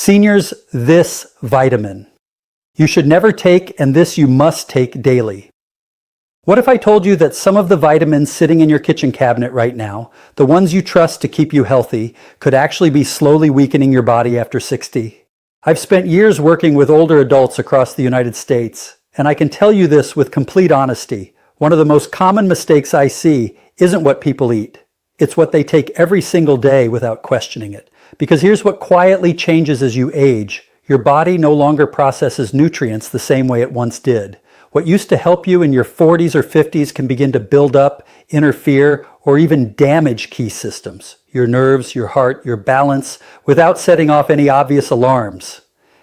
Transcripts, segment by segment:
Seniors, this vitamin. You should never take, and this you must take daily. What if I told you that some of the vitamins sitting in your kitchen cabinet right now, the ones you trust to keep you healthy, could actually be slowly weakening your body after 60? I've spent years working with older adults across the United States, and I can tell you this with complete honesty. One of the most common mistakes I see isn't what people eat. It's what they take every single day without questioning it. Because here's what quietly changes as you age. Your body no longer processes nutrients the same way it once did. What used to help you in your 40s or 50s can begin to build up, interfere, or even damage key systems, your nerves, your heart, your balance, without setting off any obvious alarms.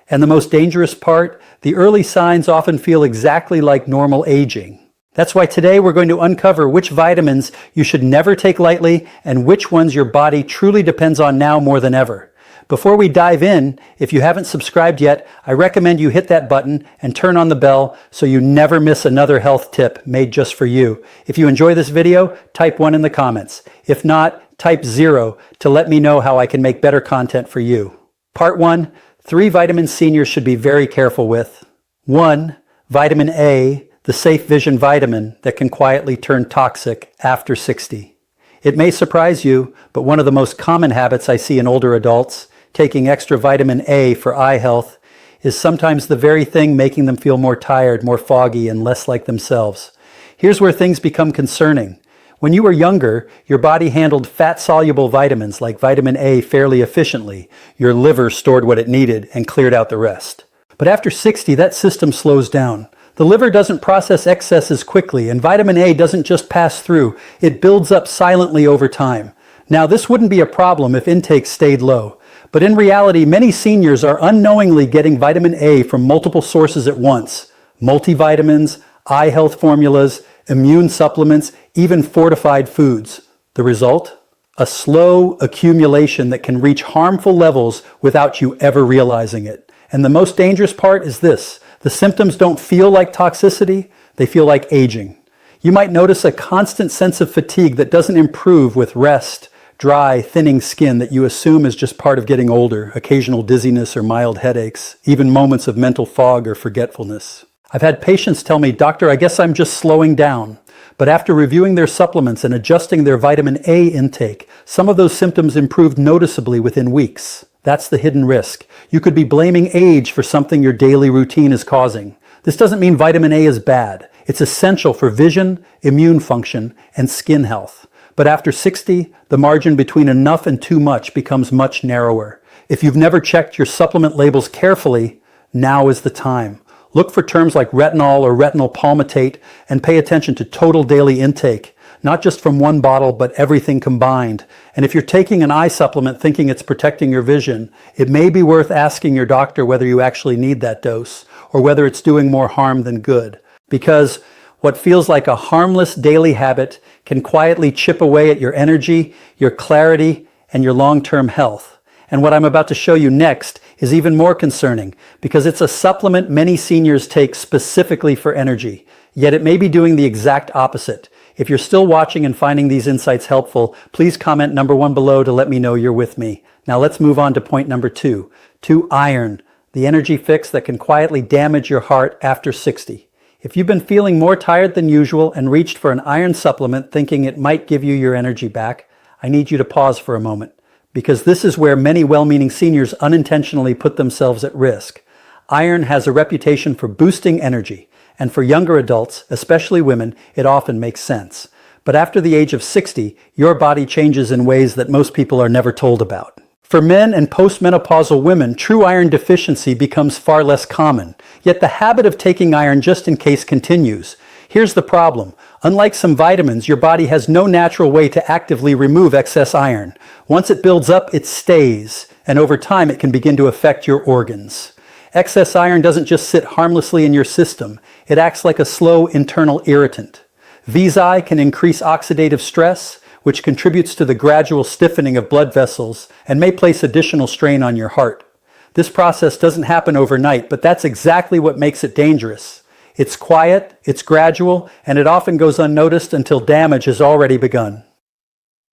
And the most dangerous part, the early signs often feel exactly like normal aging. That's why today we're going to uncover which vitamins you should never take lightly and which ones your body truly depends on now more than ever. Before we dive in, if you haven't subscribed yet, I recommend you hit that button and turn on the bell so you never miss another health tip made just for you. If you enjoy this video, type 1 in the comments. If not, type 0 to let me know how I can make better content for you. Part 1, 3 vitamins seniors should be very careful with. 1. Vitamin A, the safe vision vitamin that can quietly turn toxic after 60. It may surprise you, but one of the most common habits I see in older adults, taking extra vitamin A for eye health, is sometimes the very thing making them feel more tired, more foggy, and less like themselves. Here's where things become concerning. When you were younger, your body handled fat-soluble vitamins like vitamin A fairly efficiently. Your liver stored what it needed and cleared out the rest. But after 60, that system slows down. The liver doesn't process excesses quickly, and vitamin A doesn't just pass through, it builds up silently over time. Now, this wouldn't be a problem if intake stayed low, but in reality, many seniors are unknowingly getting vitamin A from multiple sources at once. Multivitamins, eye health formulas, immune supplements, even fortified foods. The result? A slow accumulation that can reach harmful levels without you ever realizing it. And the most dangerous part is this. The symptoms don't feel like toxicity, they feel like aging. You might notice a constant sense of fatigue that doesn't improve with rest, dry, thinning skin that you assume is just part of getting older, occasional dizziness or mild headaches, even moments of mental fog or forgetfulness. I've had patients tell me, "Doctor, I guess I'm just slowing down." But after reviewing their supplements and adjusting their vitamin A intake, some of those symptoms improved noticeably within weeks. That's the hidden risk. You could be blaming age for something your daily routine is causing. This doesn't mean vitamin A is bad. It's essential for vision, immune function, and skin health. But after 60, the margin between enough and too much becomes much narrower. If you've never checked your supplement labels carefully, now is the time. Look for terms like retinol or retinol palmitate and pay attention to total daily intake. Not just from one bottle, but everything combined. And if you're taking an eye supplement thinking it's protecting your vision, it may be worth asking your doctor whether you actually need that dose or whether it's doing more harm than good. Because what feels like a harmless daily habit can quietly chip away at your energy, your clarity, and your long-term health. And what I'm about to show you next is even more concerning because it's a supplement many seniors take specifically for energy, yet it may be doing the exact opposite. If you're still watching and finding these insights helpful, please comment number 1 below to let me know you're with me. Now let's move on to point number 2. Iron, the energy fix that can quietly damage your heart after 60. If you've been feeling more tired than usual and reached for an iron supplement thinking it might give you your energy back, I need you to pause for a moment, because this is where many well-meaning seniors unintentionally put themselves at risk. Iron has a reputation for boosting energy. And for younger adults, especially women, it often makes sense. But after the age of 60, your body changes in ways that most people are never told about. For men and postmenopausal women, true iron deficiency becomes far less common. Yet the habit of taking iron just in case continues. Here's the problem. Unlike some vitamins, your body has no natural way to actively remove excess iron. Once it builds up, it stays. And over time, it can begin to affect your organs. Excess iron doesn't just sit harmlessly in your system. It acts like a slow internal irritant. VSI can increase oxidative stress, which contributes to the gradual stiffening of blood vessels and may place additional strain on your heart. This process doesn't happen overnight, but that's exactly what makes it dangerous. It's quiet, it's gradual, and it often goes unnoticed until damage has already begun.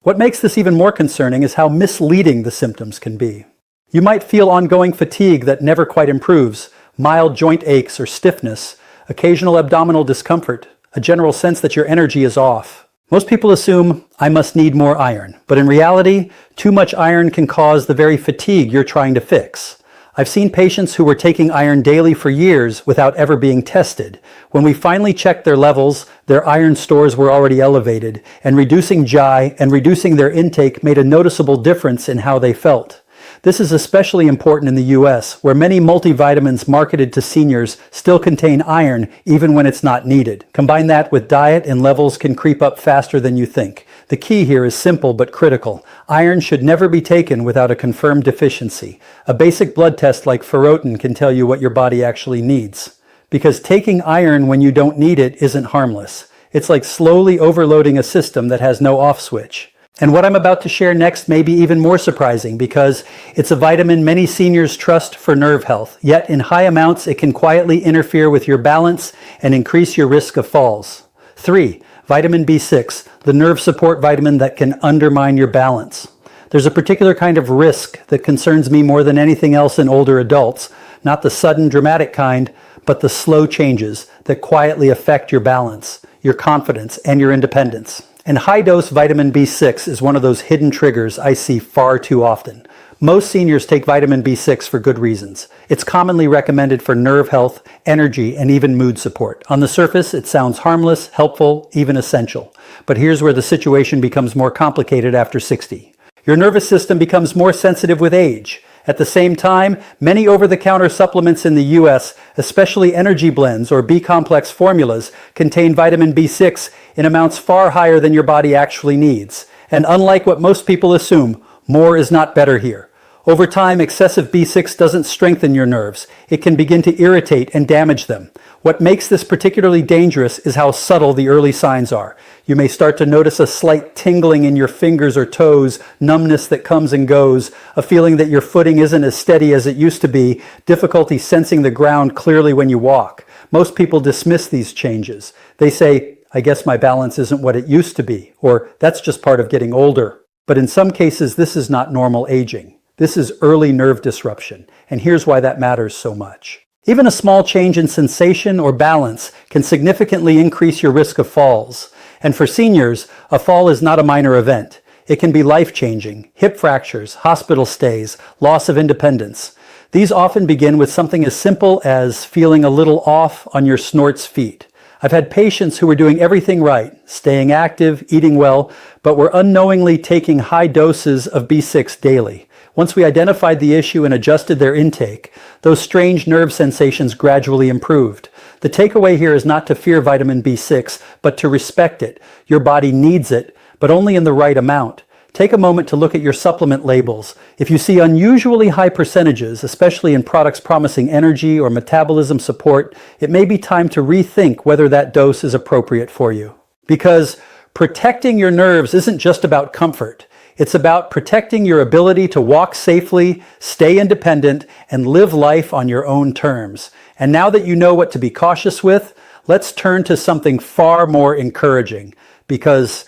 What makes this even more concerning is how misleading the symptoms can be. You might feel ongoing fatigue that never quite improves, mild joint aches or stiffness, occasional abdominal discomfort, a general sense that your energy is off. Most people assume, I must need more iron, but in reality, too much iron can cause the very fatigue you're trying to fix. I've seen patients who were taking iron daily for years without ever being tested. When we finally checked their levels, their iron stores were already elevated, and reducing GI and reducing their intake made a noticeable difference in how they felt. This is especially important in the US, where many multivitamins marketed to seniors still contain iron even when it's not needed. Combine that with diet and levels can creep up faster than you think. The key here is simple but critical. Iron should never be taken without a confirmed deficiency. A basic blood test like ferritin can tell you what your body actually needs. Because taking iron when you don't need it isn't harmless. It's like slowly overloading a system that has no off switch. And what I'm about to share next may be even more surprising because it's a vitamin many seniors trust for nerve health, yet in high amounts it can quietly interfere with your balance and increase your risk of falls. 3. Vitamin B6, the nerve support vitamin that can undermine your balance. There's a particular kind of risk that concerns me more than anything else in older adults, not the sudden dramatic kind, but the slow changes that quietly affect your balance, your confidence, and your independence. And high-dose vitamin B6 is one of those hidden triggers I see far too often. Most seniors take vitamin B6 for good reasons. It's commonly recommended for nerve health, energy, and even mood support. On the surface, it sounds harmless, helpful, even essential. But here's where the situation becomes more complicated after 60. Your nervous system becomes more sensitive with age. At the same time, many over-the-counter supplements in the US, especially energy blends or B-complex formulas, contain vitamin B6 in amounts far higher than your body actually needs. And unlike what most people assume, more is not better here. Over time, excessive B6 doesn't strengthen your nerves. It can begin to irritate and damage them. What makes this particularly dangerous is how subtle the early signs are. You may start to notice a slight tingling in your fingers or toes, numbness that comes and goes, a feeling that your footing isn't as steady as it used to be, difficulty sensing the ground clearly when you walk. Most people dismiss these changes. They say, I guess my balance isn't what it used to be, or that's just part of getting older. But in some cases, this is not normal aging. This is early nerve disruption, and here's why that matters so much. Even a small change in sensation or balance can significantly increase your risk of falls. And for seniors, a fall is not a minor event. It can be life-changing: hip fractures, hospital stays, loss of independence. These often begin with something as simple as feeling a little off on your snort's feet. I've had patients who were doing everything right, staying active, eating well, but were unknowingly taking high doses of B6 daily. Once we identified the issue and adjusted their intake, those strange nerve sensations gradually improved. The takeaway here is not to fear vitamin B6, but to respect it. Your body needs it, but only in the right amount. Take a moment to look at your supplement labels. If you see unusually high percentages, especially in products promising energy or metabolism support, it may be time to rethink whether that dose is appropriate for you. Because protecting your nerves isn't just about comfort. It's about protecting your ability to walk safely, stay independent, and live life on your own terms. And now that you know what to be cautious with, let's turn to something far more encouraging, because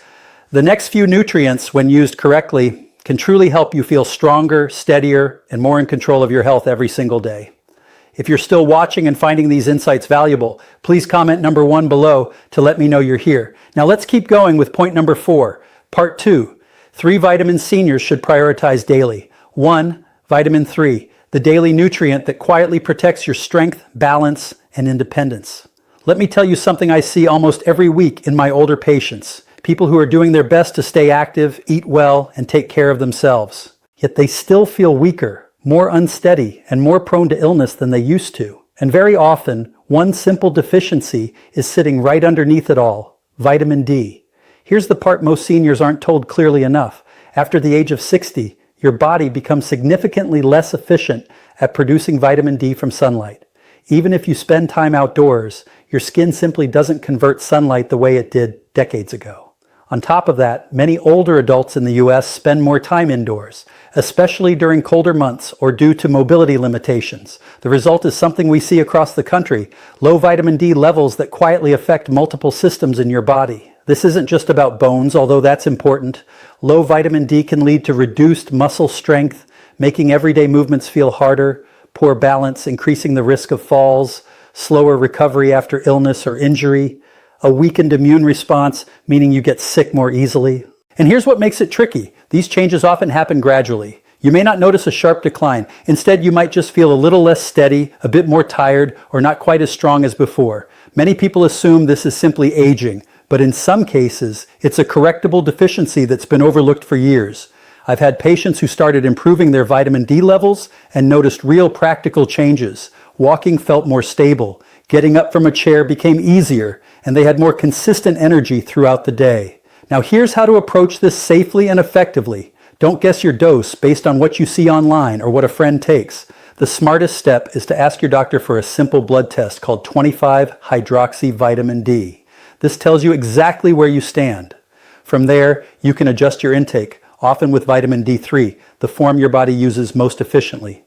the next few nutrients, when used correctly, can truly help you feel stronger, steadier, and more in control of your health every single day. If you're still watching and finding these insights valuable, please comment number 1 below to let me know you're here. Now let's keep going with point number 4, part 2. 3 vitamins seniors should prioritize daily. 1. Vitamin 3, the daily nutrient that quietly protects your strength, balance, and independence. Let me tell you something I see almost every week in my older patients. People who are doing their best to stay active, eat well, and take care of themselves. Yet they still feel weaker, more unsteady, and more prone to illness than they used to. And very often, one simple deficiency is sitting right underneath it all: vitamin D. Here's the part most seniors aren't told clearly enough. After the age of 60, your body becomes significantly less efficient at producing vitamin D from sunlight. Even if you spend time outdoors, your skin simply doesn't convert sunlight the way it did decades ago. On top of that, many older adults in the US spend more time indoors, especially during colder months or due to mobility limitations. The result is something we see across the country: low vitamin D levels that quietly affect multiple systems in your body. This isn't just about bones, although that's important. Low vitamin D can lead to reduced muscle strength, making everyday movements feel harder, poor balance, increasing the risk of falls, slower recovery after illness or injury, a weakened immune response, meaning you get sick more easily. And here's what makes it tricky. These changes often happen gradually. You may not notice a sharp decline. Instead, you might just feel a little less steady, a bit more tired, or not quite as strong as before. Many people assume this is simply aging, but in some cases, it's a correctable deficiency that's been overlooked for years. I've had patients who started improving their vitamin D levels and noticed real practical changes. Walking felt more stable, getting up from a chair became easier, and they had more consistent energy throughout the day. Now here's how to approach this safely and effectively. Don't guess your dose based on what you see online or what a friend takes. The smartest step is to ask your doctor for a simple blood test called 25-hydroxyvitamin D. This tells you exactly where you stand. From there, you can adjust your intake, often with vitamin D3, the form your body uses most efficiently.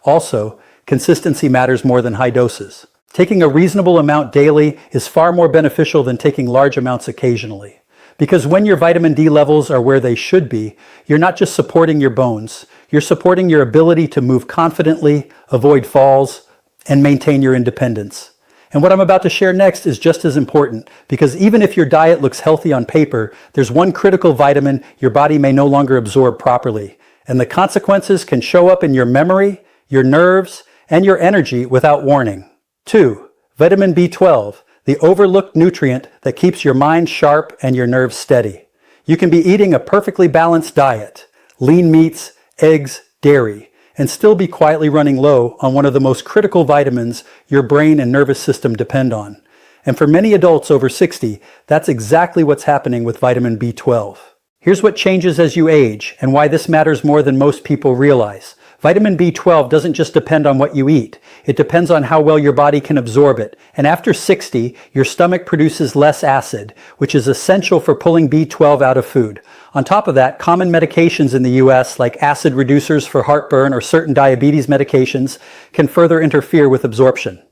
Also, consistency matters more than high doses. Taking a reasonable amount daily is far more beneficial than taking large amounts occasionally. Because when your vitamin D levels are where they should be, you're not just supporting your bones, you're supporting your ability to move confidently, avoid falls, and maintain your independence. And what I'm about to share next is just as important, because even if your diet looks healthy on paper, there's one critical vitamin your body may no longer absorb properly. And the consequences can show up in your memory, your nerves, and your energy without warning. 2. Vitamin B12. The overlooked nutrient that keeps your mind sharp and your nerves steady. You can be eating a perfectly balanced diet, lean meats, eggs, dairy, and still be quietly running low on one of the most critical vitamins your brain and nervous system depend on. And for many adults over 60, that's exactly what's happening with vitamin B12. Here's what changes as you age and why this matters more than most people realize. Vitamin B12 doesn't just depend on what you eat. It depends on how well your body can absorb it. And after 60, your stomach produces less acid, which is essential for pulling B12 out of food. On top of that, common medications in the US, like acid reducers for heartburn or certain diabetes medications, can further interfere with absorption.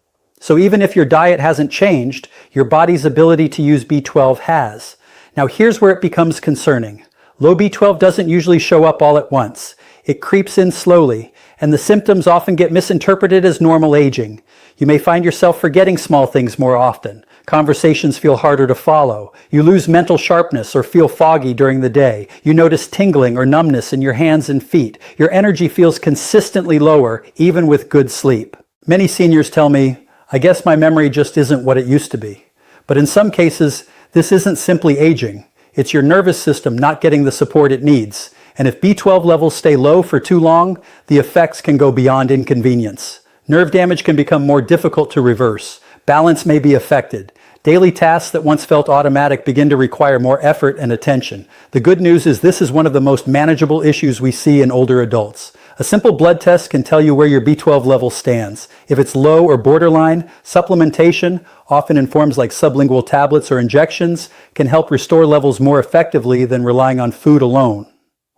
So even if your diet hasn't changed, your body's ability to use B12 has. Now here's where it becomes concerning. Low B12 doesn't usually show up all at once. It creeps in slowly, and the symptoms often get misinterpreted as normal aging. You may find yourself forgetting small things more often. Conversations feel harder to follow. You lose mental sharpness or feel foggy during the day. You notice tingling or numbness in your hands and feet. Your energy feels consistently lower, even with good sleep. Many seniors tell me, "I guess my memory just isn't what it used to be." But in some cases, this isn't simply aging. It's your nervous system not getting the support it needs. And if B12 levels stay low for too long, the effects can go beyond inconvenience. Nerve damage can become more difficult to reverse. Balance may be affected. Daily tasks that once felt automatic begin to require more effort and attention. The good news is this is one of the most manageable issues we see in older adults. A simple blood test can tell you where your B12 level stands. If it's low or borderline, supplementation, often in forms like sublingual tablets or injections, can help restore levels more effectively than relying on food alone.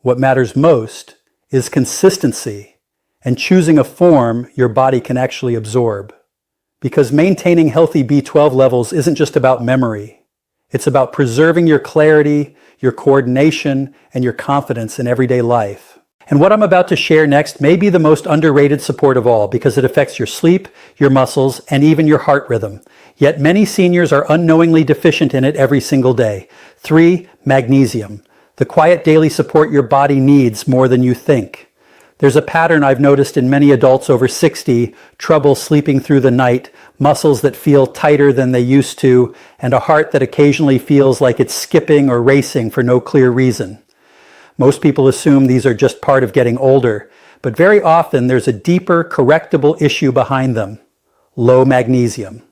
What matters most is consistency and choosing a form your body can actually absorb. Because maintaining healthy B12 levels isn't just about memory. It's about preserving your clarity, your coordination, and your confidence in everyday life. And what I'm about to share next may be the most underrated support of all because it affects your sleep, your muscles, and even your heart rhythm. Yet many seniors are unknowingly deficient in it every single day. 3. Magnesium. The quiet daily support your body needs more than you think. There's a pattern I've noticed in many adults over 60, trouble sleeping through the night, muscles that feel tighter than they used to, and a heart that occasionally feels like it's skipping or racing for no clear reason. Most people assume these are just part of getting older, but very often there's a deeper, correctable issue behind them: low magnesium.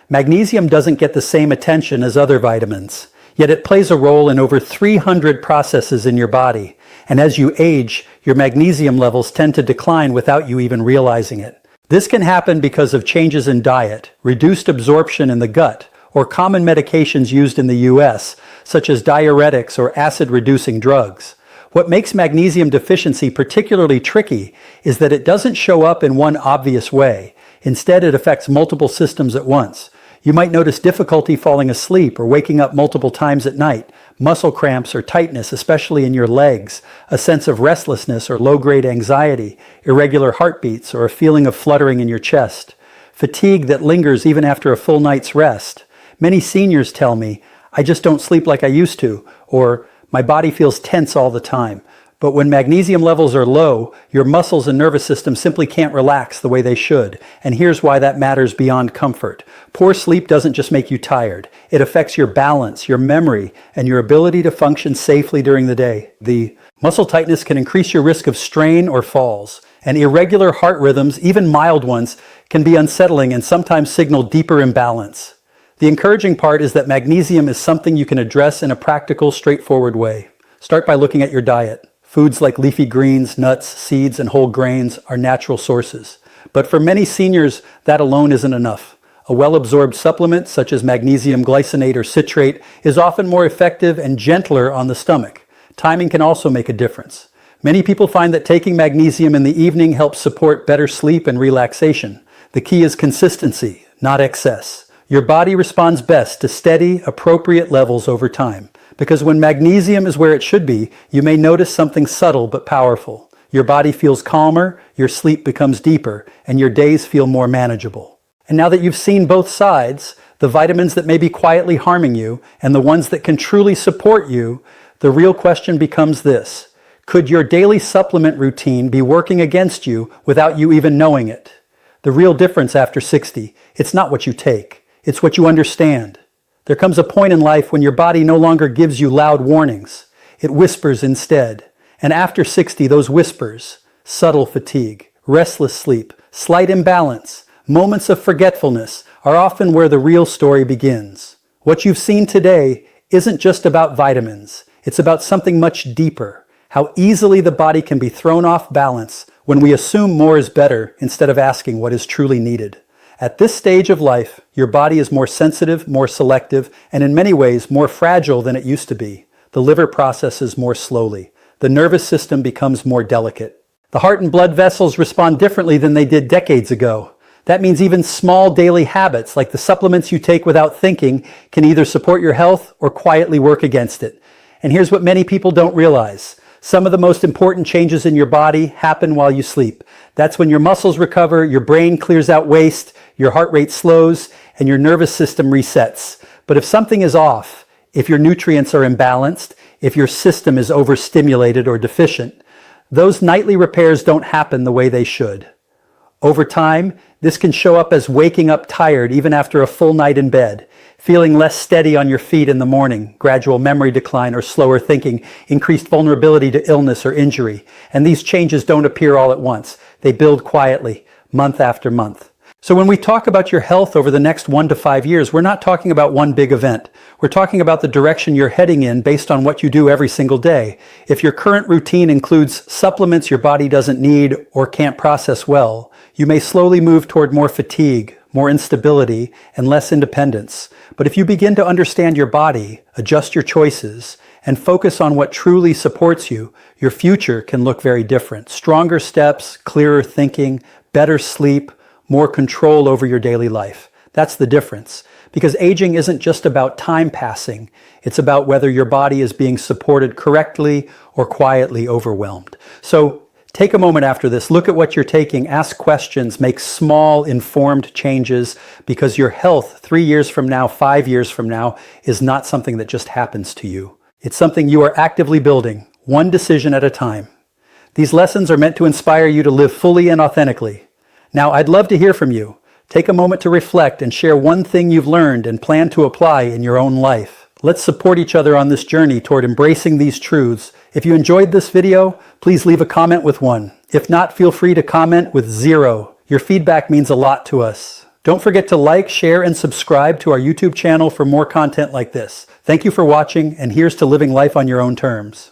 Magnesium doesn't get the same attention as other vitamins. Yet it plays a role in over 300 processes in your body. And as you age, your magnesium levels tend to decline without you even realizing it. This can happen because of changes in diet, reduced absorption in the gut, or common medications used in the US, such as diuretics or acid-reducing drugs. What makes magnesium deficiency particularly tricky is that it doesn't show up in one obvious way. Instead, it affects multiple systems at once. You might notice difficulty falling asleep or waking up multiple times at night, muscle cramps or tightness, especially in your legs, a sense of restlessness or low-grade anxiety, irregular heartbeats, or a feeling of fluttering in your chest, fatigue that lingers even after a full night's rest. Many seniors tell me, "I just don't sleep like I used to," or "My body feels tense all the time." But when magnesium levels are low, your muscles and nervous system simply can't relax the way they should. And here's why that matters beyond comfort. Poor sleep doesn't just make you tired. It affects your balance, your memory, and your ability to function safely during the day. The muscle tightness can increase your risk of strain or falls. And irregular heart rhythms, even mild ones, can be unsettling and sometimes signal deeper imbalance. The encouraging part is that magnesium is something you can address in a practical, straightforward way. Start by looking at your diet. Foods like leafy greens, nuts, seeds, and whole grains are natural sources. But for many seniors, that alone isn't enough. A well-absorbed supplement, such as magnesium glycinate or citrate, is often more effective and gentler on the stomach. Timing can also make a difference. Many people find that taking magnesium in the evening helps support better sleep and relaxation. The key is consistency, not excess. Your body responds best to steady, appropriate levels over time. Because when magnesium is where it should be, you may notice something subtle but powerful. Your body feels calmer, your sleep becomes deeper, and your days feel more manageable. And now that you've seen both sides, the vitamins that may be quietly harming you and the ones that can truly support you, the real question becomes this: could your daily supplement routine be working against you without you even knowing it? The real difference after 60, it's not what you take, it's what you understand. There comes a point in life when your body no longer gives you loud warnings. It whispers instead. And after 60, those whispers, subtle fatigue, restless sleep, slight imbalance, moments of forgetfulness, are often where the real story begins. What you've seen today isn't just about vitamins. It's about something much deeper. How easily the body can be thrown off balance when we assume more is better instead of asking what is truly needed. At this stage of life, your body is more sensitive, more selective, and in many ways more fragile than it used to be. The liver processes more slowly. The nervous system becomes more delicate. The heart and blood vessels respond differently than they did decades ago. That means even small daily habits, like the supplements you take without thinking, can either support your health or quietly work against it. And here's what many people don't realize. Some of the most important changes in your body happen while you sleep. That's when your muscles recover, your brain clears out waste, your heart rate slows, and your nervous system resets. But if something is off, if your nutrients are imbalanced, if your system is overstimulated or deficient, those nightly repairs don't happen the way they should. Over time, this can show up as waking up tired even after a full night in bed, feeling less steady on your feet in the morning, gradual memory decline or slower thinking, increased vulnerability to illness or injury. And these changes don't appear all at once. They build quietly, month after month. So when we talk about your health over the next 1 to 5 years, we're not talking about one big event. We're talking about the direction you're heading in based on what you do every single day. If your current routine includes supplements your body doesn't need or can't process well, you may slowly move toward more fatigue, more instability, and less independence. But if you begin to understand your body, adjust your choices, and focus on what truly supports you, your future can look very different. Stronger steps, clearer thinking, better sleep, more control over your daily life. That's the difference. Because aging isn't just about time passing. It's about whether your body is being supported correctly or quietly overwhelmed. So take a moment after this, look at what you're taking, ask questions, make small, informed changes, because your health 3 years from now, 5 years from now, is not something that just happens to you. It's something you are actively building, one decision at a time. These lessons are meant to inspire you to live fully and authentically. Now, I'd love to hear from you. Take a moment to reflect and share one thing you've learned and plan to apply in your own life. Let's support each other on this journey toward embracing these truths. If you enjoyed this video, please leave a comment with 1. If not, feel free to comment with 0. Your feedback means a lot to us. Don't forget to like, share, and subscribe to our YouTube channel for more content like this. Thank you for watching, and here's to living life on your own terms.